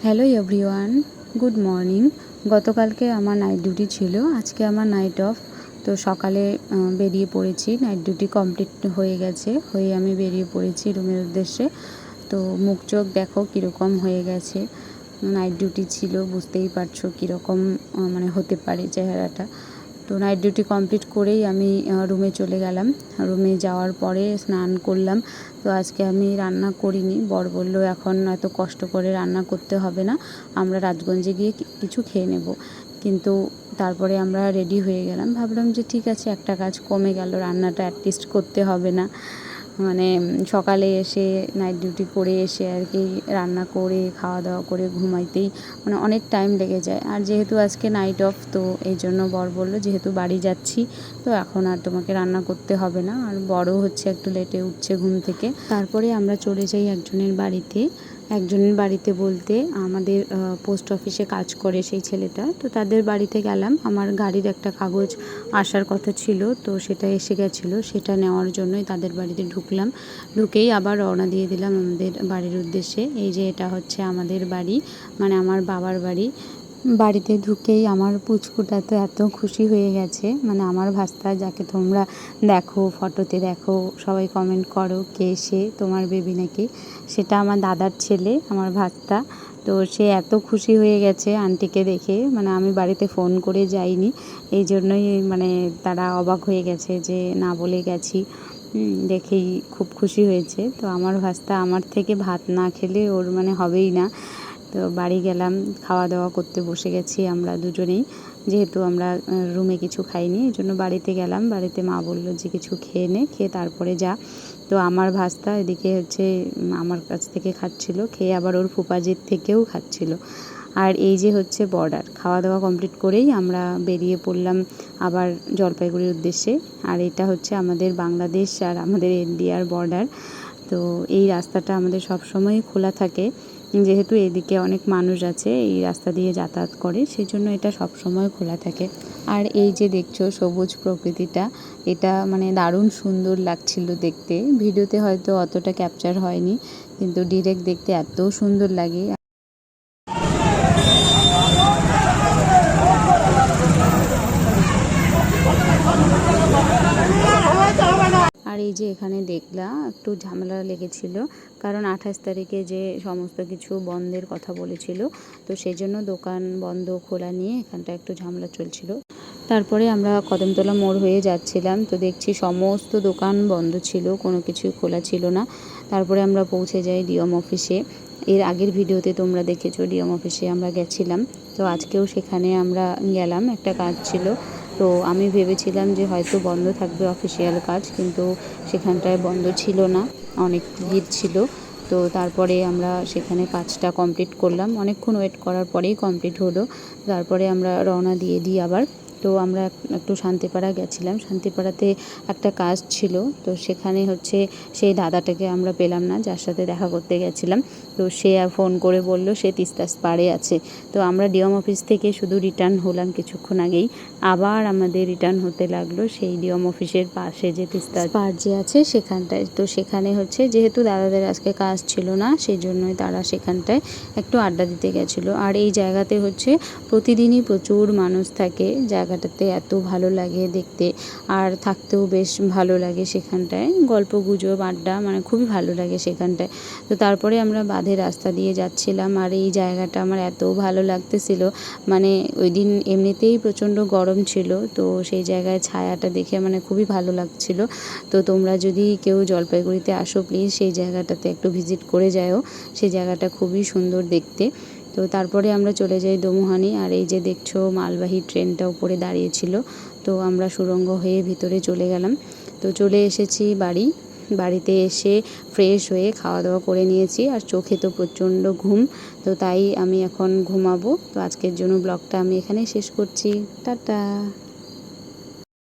Hello everyone, good morning. গতকালকে আমার night duty ছিল, আজকে আমার নাইট অফ। তো সকালে বেরিয়ে পড়েছি, নাইট ডিউটি কমপ্লিট হয়ে গেছে, হয়ে আমি বেরিয়ে পড়েছি রুমের উদ্দেশ্যে। তো মুখ চোখ দেখো কীরকম হয়ে গেছে, নাইট ডিউটি ছিল, বুঝতেই পারছো কীরকম মানে হতে পারে চেহারাটা। তো নাইট ডিউটি কমপ্লিট করেই আমি রুমে চলে গেলাম। রুমে যাওয়ার পরে স্নান করলাম। তো আজকে আমি রান্না করিনি, বর বলল এখন এত কষ্ট করে রান্না করতে হবে না, আমরা রাজগঞ্জে গিয়ে কিছু খেয়ে নেব। কিন্তু তারপরে আমরা রেডি হয়ে গেলাম, ভাবলাম যে ঠিক আছে, একটা কাজ কমে গেল, রান্নাটা অ্যাটলিস্ট করতে হবে না। মানে সকালে এসে নাইট ডিউটি করে এসে আর কি রান্না করে খাওয়া দাওয়া করে ঘুমাইতেই মানে অনেক টাইম লেগে যায়। আর যেহেতু আজকে নাইট অফ, তো এই জন্য বর বলল যেহেতু বাড়ি যাচ্ছি তো এখন আর তোমাকে রান্না করতে হবে না। আর বড়ও হচ্ছে, একটু লেটে উঠছে ঘুম থেকে। তারপরে আমরা চলে যাই একজনের বাড়িতে বলতে আমাদের পোস্ট অফিসে কাজ করে সেই ছেলেটা। তো তাদের বাড়িতে গেলাম, আমার গাড়ির একটা কাগজ আসার কথা ছিল, তো সেটা এসে গেছিলো, সেটা নেওয়ার জন্যই তাদের বাড়িতে ঢুকলাম। ঢুকেই আবার রওনা দিয়ে দিলাম আমাদের বাড়ির উদ্দেশ্যে। এই যে এটা হচ্ছে আমাদের বাড়ি, মানে আমার বাবার বাড়ি। বাড়িতে ঢুকেই আমার পুচকুটা তো এত খুশি হয়ে গেছে, মানে আমার ভাস্তা, যাকে তোমরা দেখো ফটোতে, দেখো সবাই কমেন্ট করো কে সে, তোমার বেবি নাকি, সেটা আমার দাদার ছেলে, আমার ভাস্তা। তো সে এত খুশি হয়ে গেছে আন্টিকে দেখে, মানে আমি বাড়িতে ফোন করে যাইনি, এই জন্যই মানে তারা অবাক হয়ে গেছে যে না বলে গেছি। দেখেই খুব খুশি হয়েছে। তো আমার ভাস্তা আমার থেকে ভাত না খেলে ওর মানে হবেই না। তো বাড়ি গেলাম, খাওয়া দাওয়া করতে বসে গেছি আমরা দুজনেই, যেহেতু আমরা রুমে কিছু খাইনি, এই জন্য বাড়িতে গেলাম। বাড়িতে মা বললো যে কিছু খেয়ে নে, খেয়ে তারপরে যা। তো আমার ভাস্তা এদিকে হচ্ছে আমার কাছ থেকে খাচ্ছিল, খেয়ে আবার ওর ফুপাজির থেকেও খাচ্ছিল। আর এই যে হচ্ছে বর্ডার, খাওয়া দাওয়া কমপ্লিট করেই আমরা বেরিয়ে পড়লাম আবার জলপাইগুড়ির উদ্দেশ্যে। আর এটা হচ্ছে আমাদের বাংলাদেশ আর আমাদের ইন্ডিয়ার বর্ডার। তো এই রাস্তাটা আমাদের সব সময় খোলা থাকে, যেহেতু এদিকে অনেক মানুষ আছে এই রাস্তা দিয়ে যাতায়াত করে, সেই জন্য এটা সব সময় খোলা থাকে। আর এই যে দেখছো সবুজ প্রকৃতিটা, এটা মানে দারুণ সুন্দর লাগছিল দেখতে। ভিডিওতে হয়তো অতটা ক্যাপচার হয়নি, কিন্তু ডিরেক্ট দেখতে এত সুন্দর লাগে। আর এই যে এখানে দেখলাম একটু ঝামেলা লেগেছিল, কারণ 28 তারিখে যে সমস্ত কিছু বন্ধের কথা বলেছিল, তো সেই জন্য দোকান বন্ধ খোলা নিয়ে এখানটা একটু ঝামেলা চলছিল। তারপরে আমরা কদমতলা মোড় হয়ে যাচ্ছিলাম, তো দেখছি সমস্ত দোকান বন্ধ ছিল, কোনো কিছুই খোলা ছিল না। তারপরে আমরা পৌঁছে যাই ডিএম অফিসে। এর আগের ভিডিওতে তোমরা দেখেছো ডিএম অফিসে আমরা গেছিলাম, তো আজকেও সেখানে আমরা গেলাম, একটা কাজ ছিল। তো আমি ভেবেছিলাম যে হয়তো বন্ধ থাকবে অফিসিয়াল কাজ, কিন্তু সেখানটায় বন্ধ ছিল না, অনেক ভিড় ছিল। তো তারপরে আমরা সেখানে কাজটা কমপ্লিট করলাম, অনেকক্ষণ ওয়েট করার পরেই কমপ্লিট হলো। তারপরে আমরা রওনা দিয়ে দিই আবার। তো আমরা একটু শান্তিপাড়া গেছিলাম, শান্তিপাড়াতে একটা কাজ ছিল, তো সেখানে হচ্ছে সেই দাদাটাকে আমরা পেলাম না যার সাথে দেখা করতে গেছিলাম। তো সে ফোন করে বলল সে তিস্তাস পাড়ে আছে। তো আমরা ডিএম অফিস থেকে শুধু রিটার্ন হলাম কিছুক্ষণ আগেই, আবার আমাদের রিটার্ন হতে লাগলো সেই ডিএম অফিসের পাশে যে তিস্তাস পাড় যে আছে সেখানটায়। তো সেখানে হচ্ছে যেহেতু দাদাদের আজকে কাজ ছিল না, সেই জন্যই তারা সেখানটায় একটু আড্ডা দিতে গেছিলো। আর এই জায়গাতে হচ্ছে প্রতিদিনই প্রচুর মানুষ থাকে, জায়গাটাতে এত ভালো লাগে দেখতে, আর থাকতেও বেশ ভালো লাগে সেখানটায়, গল্প গুজব আড্ডা মানে খুবই ভালো লাগে সেখানটায়। তো তারপরে আমরা বাঁধের রাস্তা দিয়ে যাচ্ছিলাম, আর এই জায়গাটা আমার এত ভালো লাগতেছিল, মানে ওই দিন এমনিতেই প্রচণ্ড গরম ছিল, তো সেই জায়গায় ছায়াটা দেখে মানে খুবই ভালো লাগছিল। তো তোমরা যদি কেউ জলপাইগুড়িতে আসো প্লিজ সেই জায়গাটাতে একটু ভিজিট করে যাও, সেই জায়গাটা খুবই সুন্দর দেখতে। তো তারপরে আমরা চলে যাই দমুহানি। আর এই যে দেখছো মালবাহী ট্রেনটা উপরে দাঁড়িয়েছিল, তো আমরা সুড়ঙ্গ হয়ে ভিতরে চলে গেলাম। তো চলে এসেছি বাড়িতে এসে ফ্রেশ হয়ে খাওয়া দাওয়া করে নিয়েছি, আর চোখে তো প্রচণ্ড ঘুম, তো তাই আমি এখন ঘুমাবো। তো আজকের জন্য ব্লগটা আমি এখানেই শেষ করছি, টাটা।